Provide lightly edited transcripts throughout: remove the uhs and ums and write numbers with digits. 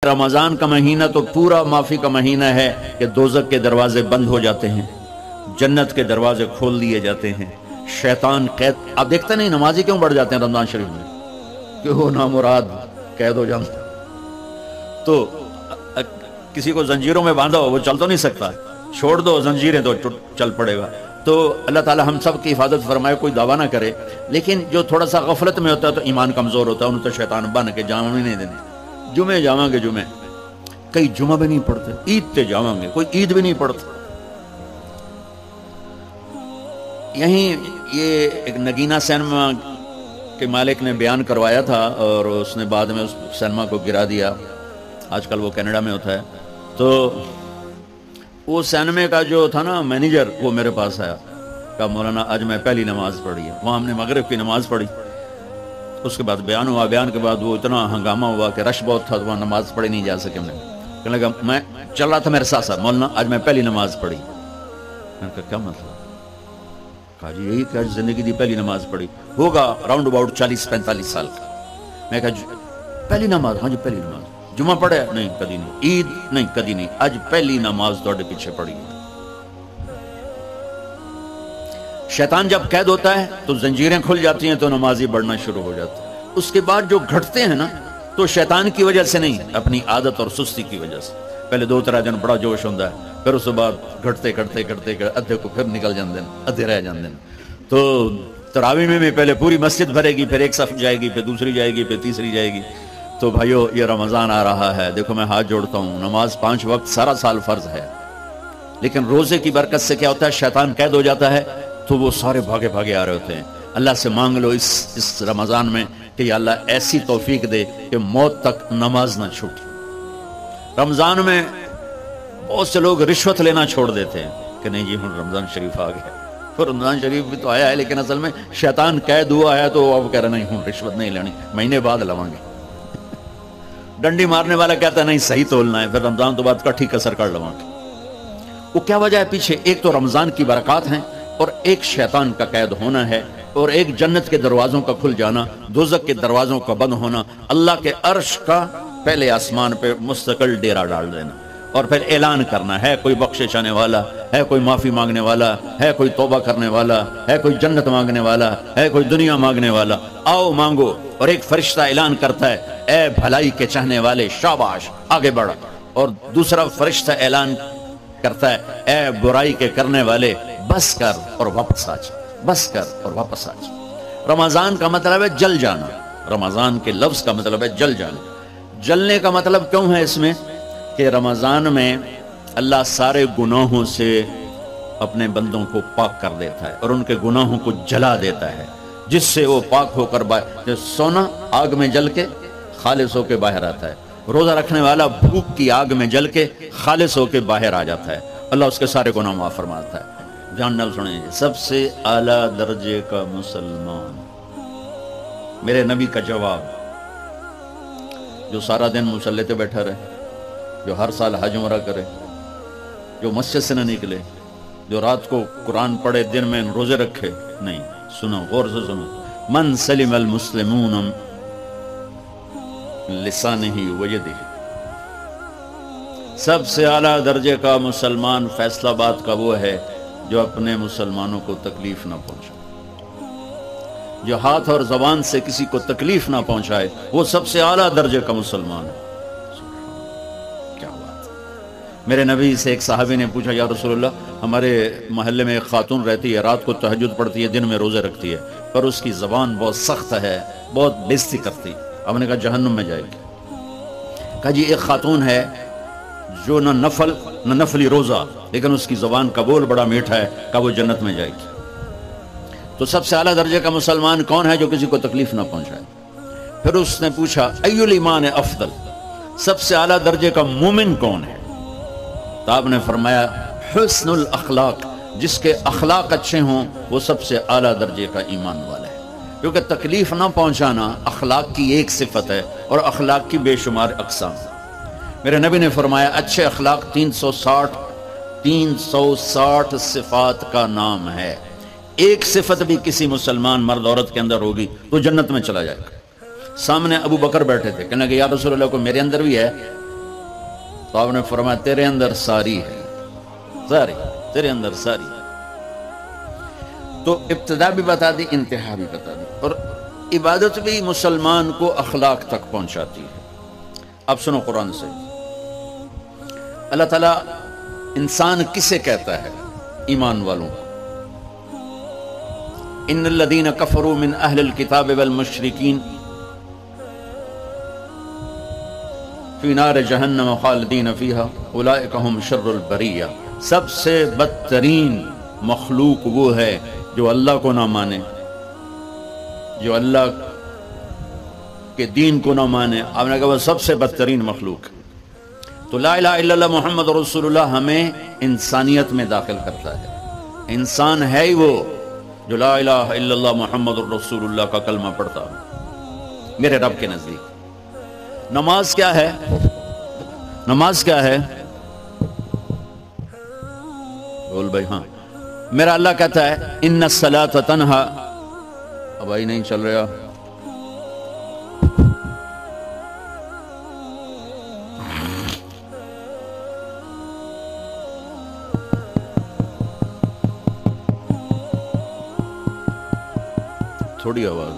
رمضان کا مہینہ تو پورا معافی کا مہینہ ہے کہ دوزخ کے دروازے بند ہو جاتے ہیں، جنت کے دروازے کھول دیے جاتے ہیں، شیطان قید. آپ دیکھتے نہیں نمازی کیوں بڑھ جاتے ہیں رمضان شریف میں؟ کہ وہ نامراد قید ہو جاتا. تو کسی کو زنجیروں میں باندھا ہو وہ چل تو نہیں سکتا، چھوڑ دو زنجیریں تو چل پڑے گا. تو اللہ تعالی ہم سب کی حفاظت فرمائے، کوئی دعویٰ نہ کرے، لیکن جو تھوڑا سا غفلت میں ہوتا ہے تو ایمان کمزور ہوتا ہے، انہوں تو شیطان بن کے جامع بھی نہیں دینے. جمعے جاواں گے، جمعے کئی جمعہ بھی نہیں پڑھتے، عید تے جاواں گے، کوئی عید بھی نہیں پڑھتا. یہیں یہ ایک نگینہ سینما کے مالک نے بیان کروایا تھا اور اس نے بعد میں اس سینما کو گرا دیا. آج کل وہ کینیڈا میں ہوتا ہے. تو وہ سینمے کا جو تھا نا مینیجر، وہ میرے پاس آیا، کہا مولانا آج میں پہلی نماز پڑھی ہے. وہاں ہم نے مغرب کی نماز پڑھی، اس کے بعد بیان ہوا. بیان کے بعد وہ اتنا ہنگامہ ہوا کہ رش بہت تھا، تو وہاں نماز پڑھی نہیں جا سکے. ہم نے کہنے لگا، میں چل رہا تھا میرے ساتھ ساتھ، مولانا آج میں پہلی نماز پڑھی. میں نے کہا کیا مطلب؟ کہا جی یہی کہ زندگی دی پہلی نماز پڑھی ہوگا راؤنڈ اباؤٹ 40-45 سال کا. میں کہا پہلی نماز؟ ہاں جی پہلی نماز. جمعہ پڑھے؟ نہیں کدی نہیں. عید؟ نہیں کدی نہیں. آج پہلی نماز توڑے پیچھے پڑھی. شیطان جب قید ہوتا ہے تو زنجیریں کھل جاتی ہیں تو نمازی بڑھنا شروع ہو جاتا ہے. اس کے بعد جو گھٹتے ہیں نا تو شیطان کی وجہ سے نہیں، اپنی عادت اور سستی کی وجہ سے. پہلے 2-3 دن بڑا جوش ہوتا ہے، پھر اس کے بعد گھٹتے ادھے کو پھر نکل جاندے ہیں، ادھے رہ جاندے ہیں. تو تراویح میں بھی پہلے پوری مسجد بھرے گی، پھر ایک صف جائے گی، پھر دوسری جائے گی، پھر تیسری جائے گی. تو بھائیو یہ رمضان آ رہا ہے، دیکھو میں ہاتھ جوڑتا ہوں، نماز 5 وقت سارا سال فرض ہے، لیکن روزے کی برکت سے کیا ہوتا ہے؟ شیطان قید ہو جاتا ہے تو وہ سارے بھاگے بھاگے آ رہے ہوتے ہیں. اللہ سے مانگ لو اس رمضان میں کہ یا اللہ ایسی توفیق دے کہ موت تک نماز نہ چھوٹے. رمضان میں بہت سے لوگ رشوت لینا چھوڑ دیتے ہیں کہ نہیں جی ہوں رمضان شریف آ گیا. تو رمضان شریف بھی تو آیا ہے، لیکن اصل میں شیطان قید ہوا ہے تو اب کہہ رہے نہیں ہوں رشوت نہیں لینی، مہینے بعد لواں گے. ڈنڈی مارنے والا کہتا ہے نہیں صحیح تولنا ہے، پھر رمضان تو بعد کٹھی کسر کر لواں گے. وہ کیا وجہ ہے پیچھے؟ ایک تو رمضان کی برکات ہیں، اور ایک شیطان کا قید ہونا ہے، اور ایک جنت کے دروازوں کا کھل جانا، دوزخ کے دروازوں کا بند ہونا، اللہ کے عرش کا پہلے آسمان پہ مستقل ڈیرا ڈال دینا، اور پھر اعلان کرنا ہے کوئی بخشش آنے والا ہے، کوئی معافی مانگنے والا ہے، کوئی توبہ کرنے والا ہے، کوئی جنت مانگنے والا ہے، کوئی دنیا مانگنے والا، آؤ مانگو. اور ایک فرشتہ اعلان کرتا ہے اے بھلائی کے چاہنے والے شاباش آگے بڑھا، اور دوسرا فرشتہ اعلان کرتا ہے اے برائی کے کرنے والے بس کر اور واپس آ جا، بس کر اور واپس آ جا. رمضان کا مطلب ہے جل جانا. رمضان کے لفظ کا مطلب ہے جل جانا. جلنے کا مطلب کیوں ہے اس میں؟ کہ رمضان میں اللہ سارے گناہوں سے اپنے بندوں کو پاک کر دیتا ہے اور ان کے گناہوں کو جلا دیتا ہے، جس سے وہ پاک ہو کر سونا آگ میں جل کے خالص ہو کے باہر آتا ہے. روزہ رکھنے والا بھوک کی آگ میں جل کے خالص ہو کے باہر آ جاتا ہے، اللہ اس کے سارے گناہ معاف فرماتا ہے. دھیان نال سنیں، سب سے اعلیٰ درجے کا مسلمان، میرے نبی کا جواب، جو سارا دن مصلی پہ بیٹھا رہے، جو ہر سال حج عمرہ کرے، جو مسجد سے نہ نکلے، جو رات کو قرآن پڑھے، دن میں روزے رکھے. نہیں، سنو غور سے سنو. من سلم المسلمون لسانہ ویدہ، سب سے اعلیٰ درجے کا مسلمان فیصلہ بات کا وہ ہے جو اپنے مسلمانوں کو تکلیف نہ پہنچائے، جو ہاتھ اور زبان سے کسی کو تکلیف نہ پہنچائے، وہ سب سے اعلیٰ درجے کا مسلمان ہے. کیا بات. میرے نبی سے ایک صحابی نے پوچھا یا رسول اللہ، ہمارے محلے میں ایک خاتون رہتی ہے، رات کو تہجد پڑھتی ہے، دن میں روزے رکھتی ہے، پر اس کی زبان بہت سخت ہے، بہت بےزتی کرتی. ہم نے کہا جہنم میں جائے گی. کہا جی ایک خاتون ہے جو نہ نفلی روزہ، لیکن اس کی زبان کا بول بڑا میٹھا ہے، کہا وہ جنت میں جائے گی. تو سب سے اعلیٰ درجے کا مسلمان کون ہے؟ جو کسی کو تکلیف نہ پہنچائے. پھر اس نے پوچھا ای الایمان افضل، سب سے اعلیٰ درجے کا مومن کون ہے؟ تو آپ نے فرمایا حسن الاخلاق، جس کے اخلاق اچھے ہوں وہ سب سے اعلیٰ درجے کا ایمان والا ہے. کیونکہ تکلیف نہ پہنچانا اخلاق کی ایک صفت ہے، اور اخلاق کی بے شمار اقسام. میرے نبی نے فرمایا اچھے اخلاق 360 صفات کا نام ہے. ایک صفت بھی کسی مسلمان مرد عورت کے اندر ہوگی تو جنت میں چلا جائے گا. سامنے ابو بکر بیٹھے تھے، کہنے لگے یا رسول اللہ کو میرے اندر بھی ہے؟ تو آپ نے فرمایا تیرے اندر ساری ہے، ساری تیرے اندر ساری۔ تو ابتدا بھی بتا دی، انتہا بھی بتا دی، اور عبادت بھی مسلمان کو اخلاق تک پہنچاتی ہے۔ اب سنو قرآن سے، اللہ تعالیٰ انسان کسے کہتا ہے؟ ایمان والوں کو۔ ان الذین کفروا من اہل الکتاب والمشرکین فی نار جہنم خالدین فیہا اولئک ھم شر البریہ۔ سب سے بدترین مخلوق وہ ہے جو اللہ کو نہ مانے، جو اللہ کے دین کو نہ مانے۔ آپ نے کہا وہ سب سے بدترین مخلوق۔ تو لا الہ الا اللہ محمد رسول اللہ ہمیں انسانیت میں داخل کرتا ہے۔ انسان ہے ہی وہ جو لا الہ الا اللہ محمد رسول اللہ کا کلمہ پڑھتا ہے میرے رب کے نزدیک۔ نماز کیا ہے؟ نماز کیا ہے؟ بول بھائی۔ ہاں، میرا اللہ کہتا ہے ان الصلاۃ تنہا، اب آئی نہیں چل رہا، تھوڑی آواز۔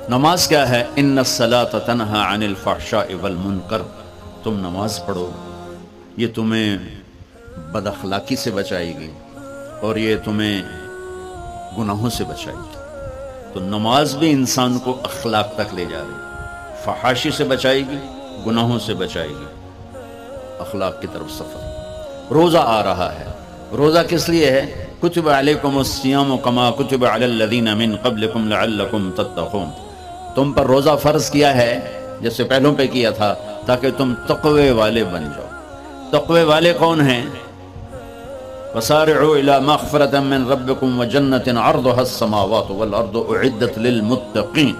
نماز کیا ہے؟ ان الصلاۃ تنہا عن الفحشاء والمنکر، تم نماز پڑھو، یہ تمہیں بد اخلاقی سے بچائے گی اور یہ تمہیں گناہوں سے بچائے گی۔ تو نماز بھی انسان کو اخلاق تک لے جا رہی، فحاشی سے بچائے گی، گناہوں سے بچائے گی، اخلاق کی طرف سفر۔ روزہ آ رہا ہے، روزہ کس لیے ہے؟ کتب علیکم الصیام کما کتب علی الذین من قبلکم لعلکم تتقون، تم پر روزہ فرض کیا ہے جیسے پہلوں پہ کیا تھا تاکہ تم تقوی والے بن جاؤ۔ تقوی والے کون ہیں؟ وسارعوا الی مغفرۃ من ربکم وجنۃ عرضها السماوات والارض اعدت للمتقین،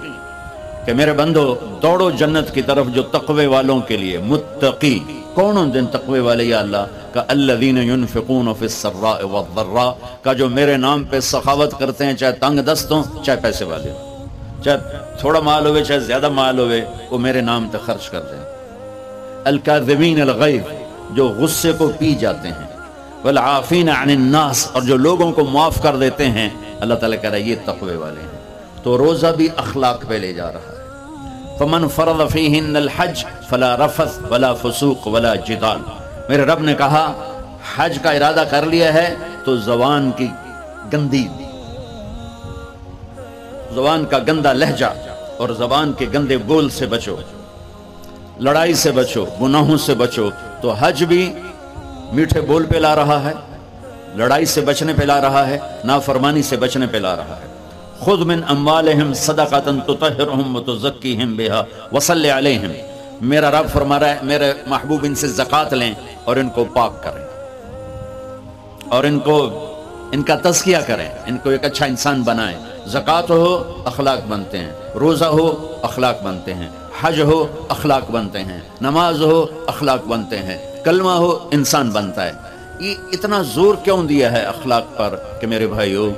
کہ میرے بندو دوڑو جنت کی طرف جو تقوی والوں کے لیے۔ متقی کون ہیں دن تقوی والے یا اللہ؟ کہ الذین ينفقون فی السراء والضراء، کا جو میرے نام پہ سخاوت کرتے ہیں، چاہے تنگ دست ہوں چاہے پیسے والے ہوں، چاہے تھوڑا مال ہوئے چاہے زیادہ مال ہوئے، وہ میرے نام پہ خرچ کر دیں۔ الکاظمین الغیظ، جو غصے کو پی جاتے ہیں، والعافین عن الناس، اور جو لوگوں کو معاف کر دیتے ہیں، اللہ تعالیٰ کہہ رہا ہے یہ تقوی والے ہیں۔ تو روزہ بھی اخلاق پہ لے جا رہا ہے۔ فمن فرض فیہن الحج فلا رفث ولا فسوق ولا جدال، میرے رب نے کہا حج کا ارادہ کر لیا ہے تو زبان کی گندی، زبان کا گندا لہجہ اور زبان کے گندے بول سے بچو، لڑائی سے بچو، گناہوں سے بچو۔ تو حج بھی میٹھے بول پہ لا رہا ہے، لڑائی سے بچنے پہ لا رہا ہے، نافرمانی سے بچنے پہ لا رہا ہے۔ خذ من اموالہم صدقۃ تطہرہم وتزکیہم بہا وصلی علیہم، میرا رب فرما رہا ہے میرے محبوب ان سے زکوٰۃ لیں اور ان کو پاک کریں اور ان کا تزکیہ کریں، ان کو ایک اچھا انسان بنائیں۔ زکوٰۃ ہو اخلاق بنتے ہیں، روزہ ہو اخلاق بنتے ہیں، حج ہو اخلاق بنتے ہیں، نماز ہو اخلاق بنتے ہیں، کلمہ ہو انسان بنتا ہے۔ یہ اتنا زور کیوں دیا ہے اخلاق پر کہ میرے بھائیو،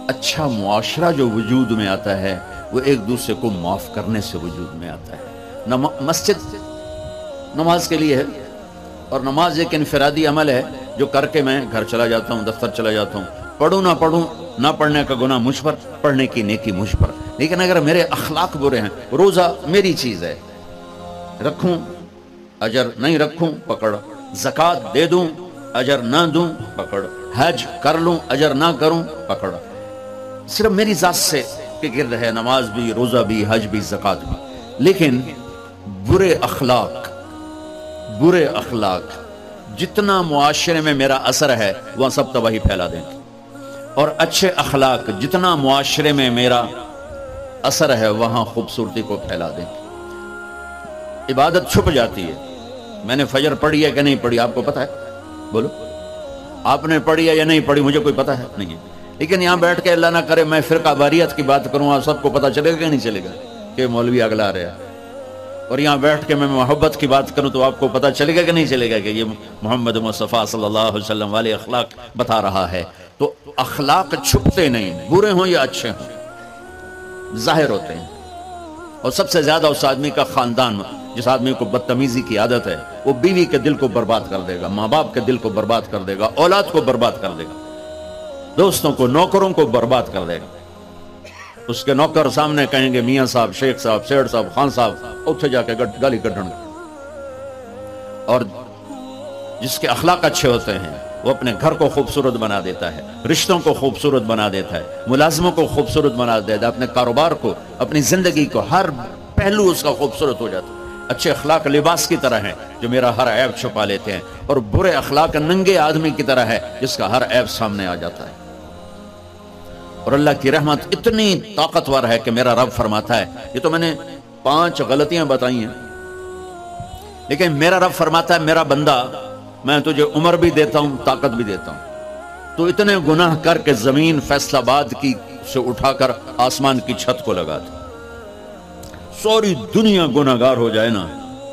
اچھا معاشرہ جو وجود میں آتا ہے وہ ایک دوسرے کو معاف کرنے سے وجود میں آتا ہے۔ مسجد نماز کے لیے ہے، اور نماز ایک انفرادی عمل ہے جو کر کے میں گھر چلا جاتا ہوں، دفتر چلا جاتا ہوں، پڑھوں نہ پڑھوں، نہ پڑھنے کا گناہ مجھ پر، پڑھنے کی نیکی مجھ پر۔ لیکن اگر میرے اخلاق برے ہیں، روزہ میری چیز ہے، رکھوں اجر، نہیں رکھوں پکڑ، زکوٰۃ دے دوں اجر نہ دوں پکڑ، حج کر لوں اجر نہ کروں پکڑ، صرف میری ذات سے کے گرد ہے نماز بھی، روزہ بھی، حج بھی، زکوٰۃ بھی۔ لیکن برے اخلاق جتنا معاشرے میں میرا اثر ہے وہ سب تباہی پھیلا دیں، اور اچھے اخلاق جتنا معاشرے میں میرا اثر ہے وہاں خوبصورتی کو پھیلا دیں۔ عبادت چھپ جاتی ہے۔ میں نے فجر پڑھی ہے کہ نہیں پڑھی آپ کو پتہ ہے؟ بولو، آپ نے پڑھی ہے یا نہیں پڑھی مجھے کوئی پتہ ہے نہیں، لیکن یہاں بیٹھ کے اللہ نہ کرے میں فرقہ واریت کی بات کروں، آپ سب کو پتہ چلے گا کہ نہیں چلے گا کہ مولوی اگلا رہا ہے؟ اور یہاں بیٹھ کے میں محبت کی بات کروں تو آپ کو پتہ چلے گا کہ نہیں چلے گا کہ یہ محمد مصطفیٰ صلی اللہ علیہ وسلم والے اخلاق بتا رہا ہے؟ تو اخلاق چھپتے نہیں، برے ہوں یا اچھے ہوں، ظاہر ہوتے ہیں، اور سب سے زیادہ اس آدمی کا خاندان جس آدمی کو بدتمیزی کی عادت ہے وہ بیوی کے دل کو برباد کر دے گا، ماں باپ کے دل کو برباد کر دے گا، اولاد کو برباد کر دے گا، دوستوں کو، نوکروں کو برباد کر دے گا۔ اس کے نوکر سامنے کہیں گے میاں صاحب، شیخ صاحب، سیٹ صاحب، خان صاحب، اتھے جا کے گالی کڈن گے۔ اور جس کے اخلاق اچھے ہوتے ہیں وہ اپنے گھر کو خوبصورت بنا دیتا ہے، رشتوں کو خوبصورت بنا دیتا ہے، ملازموں کو خوبصورت بنا دیتا ہے، اپنے کاروبار کو، اپنی زندگی کو، ہر پہلو اس کا خوبصورت ہو جاتا ہے۔ اچھے اخلاق لباس کی طرح ہیں جو میرا ہر عیب چھپا لیتے ہیں، اور برے اخلاق ننگے آدمی کی طرح ہے جس کا ہر عیب سامنے آ جاتا ہے۔ اور اللہ کی رحمت اتنی طاقتور ہے کہ میرا رب فرماتا ہے، یہ تو میں نے 5 غلطیاں بتائی ہیں، لیکن میرا رب فرماتا ہے میرا بندہ میں تجھے عمر بھی دیتا ہوں، طاقت بھی دیتا ہوں، تو اتنے گناہ کر کے زمین فیصل آباد کی سے اٹھا کر آسمان کی چھت کو لگا دے، سوری دنیا گناہ گار ہو جائے نا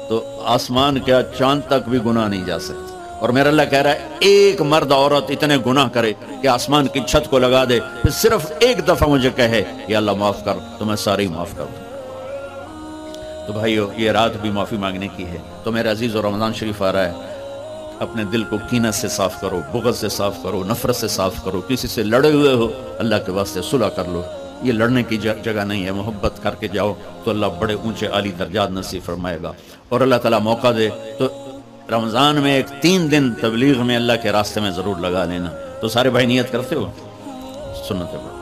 تو آسمان کیا چاند تک بھی گناہ نہیں جا سکتے۔ اور میرا اللہ کہہ رہا ہے ایک مرد عورت اتنے گناہ کرے کہ آسمان کی چھت کو لگا دے، پھر صرف ایک دفعہ مجھے کہے یا اللہ معاف کر، تو میں سارے ہی معاف کر دوں۔ تو بھائیو یہ رات بھی معافی مانگنے کی ہے۔ تو میرے عزیز و رمضان شریف آ رہا ہے، اپنے دل کو کینہ سے صاف کرو، بغض سے صاف کرو، نفرت سے صاف کرو، کسی سے لڑے ہوئے ہو اللہ کے واسطے صلح کر لو، یہ لڑنے کی جگہ نہیں ہے، محبت کر کے جاؤ تو اللہ بڑے اونچے عالی درجات نصیب فرمائے گا۔ اور اللہ تعالیٰ موقع دے تو رمضان میں 3 دن تبلیغ میں اللہ کے راستے میں ضرور لگا لینا۔ تو سارے بھائی نیت کرتے ہو سنت ہے۔